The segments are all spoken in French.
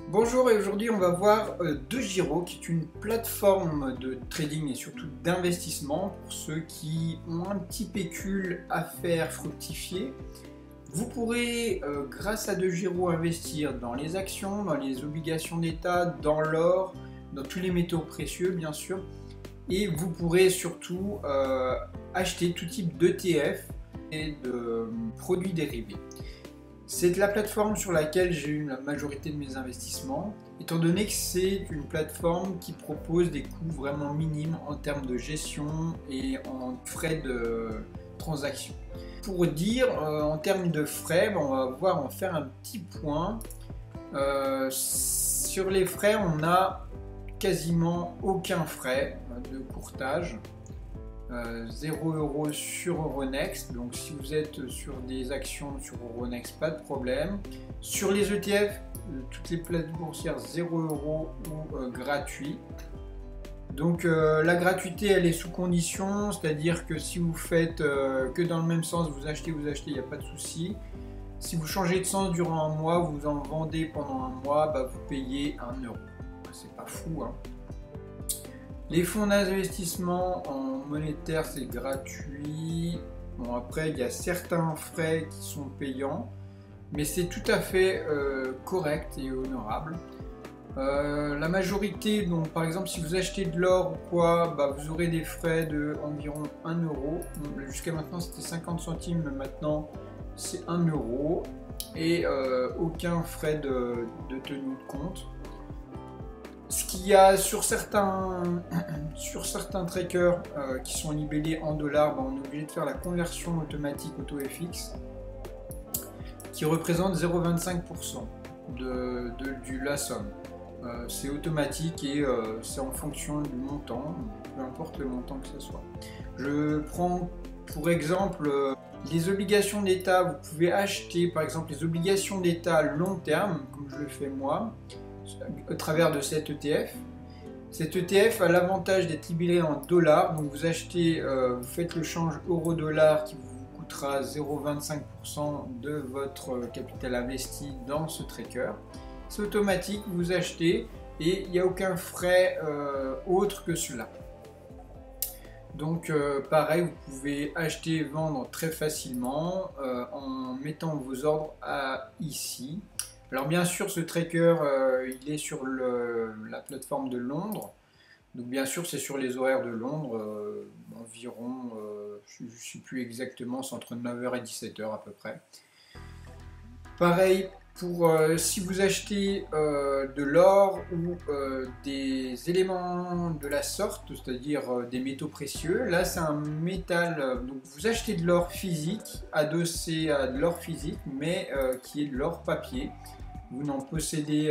Bonjour et aujourd'hui on va voir DeGiro qui est une plateforme de trading et surtout d'investissement pour ceux qui ont un petit pécule à faire fructifier. Vous pourrez grâce à DeGiro investir dans les actions, dans les obligations d'État, dans l'or, dans tous les métaux précieux bien sûr, et vous pourrez surtout acheter tout type d'ETF et de produits dérivés. C'est la plateforme sur laquelle j'ai eu la majorité de mes investissements, étant donné que c'est une plateforme qui propose des coûts vraiment minimes en termes de gestion et en frais de transaction. Pour dire, en termes de frais, on va voir en faire un petit point. Sur les frais, on n'a quasiment aucun frais de courtage. 0 € sur Euronext, donc si vous êtes sur des actions sur Euronext, pas de problème. Sur les ETF, toutes les places boursières 0 € ou gratuit. Donc la gratuité elle est sous condition, c'est-à-dire que si vous faites que dans le même sens, vous achetez, il n'y a pas de souci. Si vous changez de sens durant un mois, vous en vendez pendant un mois, vous payez 1 €. C'est pas fou, hein. Les fonds d'investissement en monétaire, c'est gratuit. Bon, après, il y a certains frais qui sont payants, mais c'est tout à fait correct et honorable. La majorité, donc par exemple, si vous achetez de l'or ou quoi, vous aurez des frais de environ 1 €. Jusqu'à maintenant, c'était 50 centimes, mais maintenant, c'est 1 € et aucun frais de tenue de compte. Ce qu'il y a sur certains trackers qui sont libellés en dollars, on est obligé de faire la conversion automatique AutoFX qui représente 0,25% de la somme. C'est automatique et c'est en fonction du montant, peu importe le montant que ce soit. Je prends pour exemple les obligations d'État. Vous pouvez acheter par exemple les obligations d'État long terme, comme je le fais moi, au travers de cet ETF. Cet ETF a l'avantage d'être libellé en dollars, donc vous achetez, vous faites le change euro-dollar qui vous coûtera 0,25% de votre capital investi dans ce tracker. C'est automatique, vous achetez et il n'y a aucun frais autre que cela. Donc pareil, vous pouvez acheter et vendre très facilement en mettant vos ordres ici. Alors bien sûr, ce tracker, il est sur la plateforme de Londres. Donc bien sûr, c'est sur les horaires de Londres, environ, je ne sais plus exactement, c'est entre 9 h et 17 h à peu près. Pareil, si vous achetez de l'or ou des éléments de la sorte, c'est-à-dire des métaux précieux, là c'est un métal, donc vous achetez de l'or physique, adossé à de l'or physique, mais qui est de l'or papier. Vous n'en possédez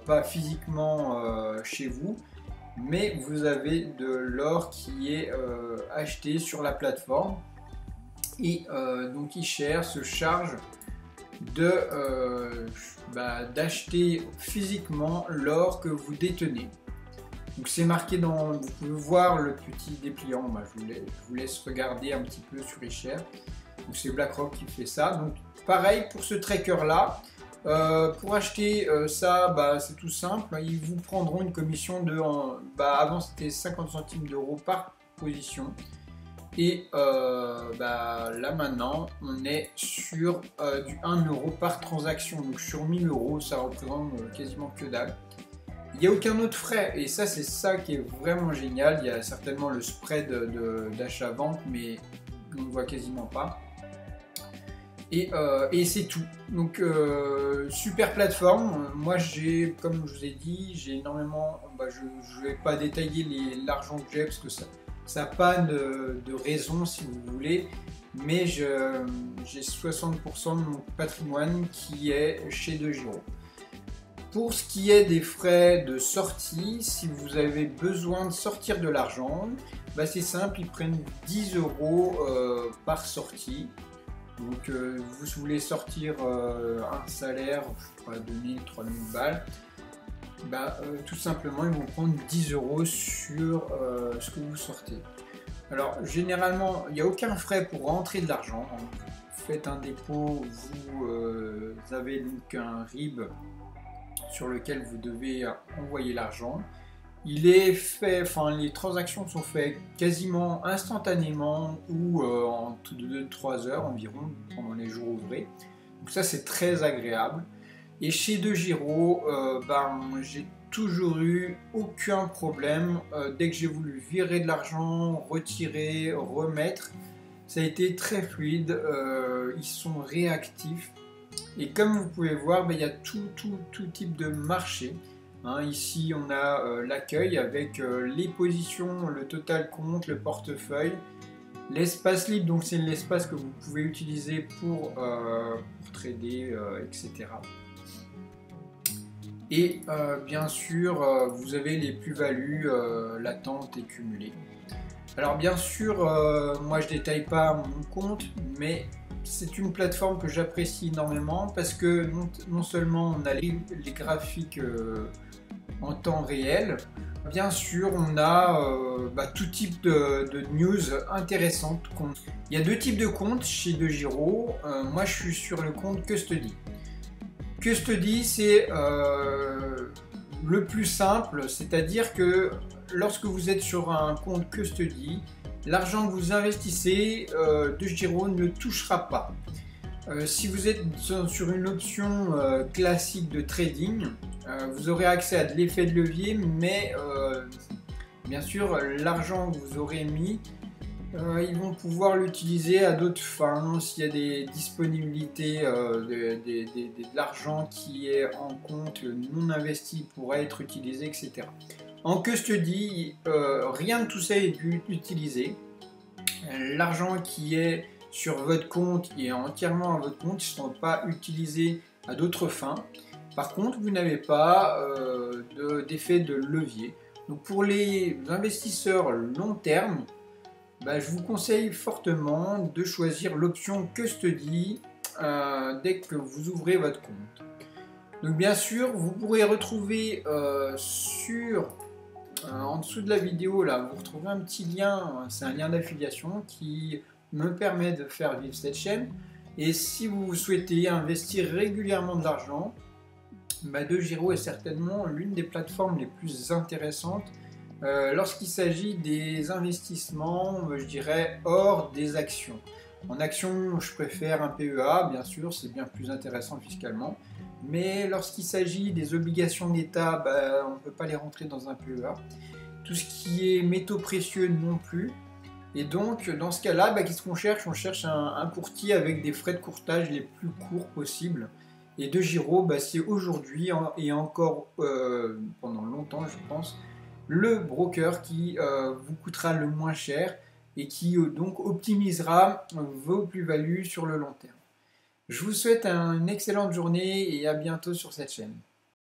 pas physiquement chez vous, mais vous avez de l'or qui est acheté sur la plateforme et donc eShare se charge d'acheter physiquement l'or que vous détenez. Donc c'est marqué vous pouvez voir le petit dépliant, je vous laisse regarder un petit peu sur eShare. Donc c'est BlackRock qui fait ça. Donc pareil pour ce tracker là. Pour acheter ça, c'est tout simple, ils vous prendront une commission de, avant c'était 50 centimes d'euros par position, et là maintenant on est sur du 1 € par transaction, donc sur 1000 € ça représente quasiment que dalle. Il n'y a aucun autre frais, et ça c'est ça qui est vraiment génial. Il y a certainement le spread d'achat-vente, mais on ne voit quasiment pas. Et c'est tout. Donc super plateforme. Moi comme je vous ai dit, j'ai énormément, je ne vais pas détailler l'argent que j'ai parce que ça n'a pas de raison si vous voulez, mais j'ai 60% de mon patrimoine qui est chez DeGiro. Pour ce qui est des frais de sortie, si vous avez besoin de sortir de l'argent, c'est simple, ils prennent 10 € par sortie. Donc vous voulez sortir un salaire, je crois 2000, 3000 balles, tout simplement ils vont prendre 10 € sur ce que vous sortez. Alors généralement il n'y a aucun frais pour rentrer de l'argent. Vous faites un dépôt, vous avez donc un RIB sur lequel vous devez envoyer l'argent. Il est fait, enfin les transactions sont faites quasiment instantanément ou en 2-3 heures environ pendant les jours ouvrés. Donc ça c'est très agréable. Et chez DeGiro, j'ai toujours eu aucun problème. Dès que j'ai voulu virer de l'argent, retirer, remettre, ça a été très fluide. Ils sont réactifs. Et comme vous pouvez voir, il y a tout type de marché. Hein, ici, on a l'accueil avec les positions, le total compte, le portefeuille. L'espace libre, donc c'est l'espace que vous pouvez utiliser pour trader, etc. Et bien sûr, vous avez les plus-values latentes et cumulées. Alors bien sûr, moi je détaille pas mon compte, mais c'est une plateforme que j'apprécie énormément parce que non seulement on a les graphiques en temps réel, bien sûr on a tout type de news intéressantes. Il y a 2 types de comptes chez DeGiro. Moi je suis sur le compte Custody. Custody c'est le plus simple, c'est-à-dire que lorsque vous êtes sur un compte Custody, l'argent que vous investissez, DeGiro ne touchera pas. Si vous êtes sur une option classique de trading, vous aurez accès à de l'effet de levier, mais bien sûr, l'argent que vous aurez mis, ils vont pouvoir l'utiliser à d'autres fins, s'il y a des disponibilités, de l'argent qui est en compte non investi pourra être utilisé, etc. En custody, rien de tout ça est utilisé. L'argent qui est sur votre compte est entièrement à votre compte, ils ne sont pas utilisés à d'autres fins. Par contre, vous n'avez pas d'effet de levier. Donc pour les investisseurs long terme, je vous conseille fortement de choisir l'option Custody dès que vous ouvrez votre compte. Donc bien sûr, vous pourrez retrouver en dessous de la vidéo, là, vous retrouvez un petit lien, c'est un lien d'affiliation qui me permet de faire vivre cette chaîne. Et si vous souhaitez investir régulièrement de l'argent, DeGiro est certainement l'une des plateformes les plus intéressantes lorsqu'il s'agit des investissements, je dirais, hors des actions. En action, je préfère un PEA, bien sûr, c'est bien plus intéressant fiscalement. Mais lorsqu'il s'agit des obligations d'État, on ne peut pas les rentrer dans un PEA. Tout ce qui est métaux précieux non plus. Et donc, dans ce cas-là, qu'est-ce qu'on cherche? On cherche un courtier avec des frais de courtage les plus courts possibles. Et DeGiro, c'est aujourd'hui et encore pendant longtemps, je pense, le broker qui vous coûtera le moins cher et qui donc optimisera vos plus-values sur le long terme. Je vous souhaite une excellente journée et à bientôt sur cette chaîne.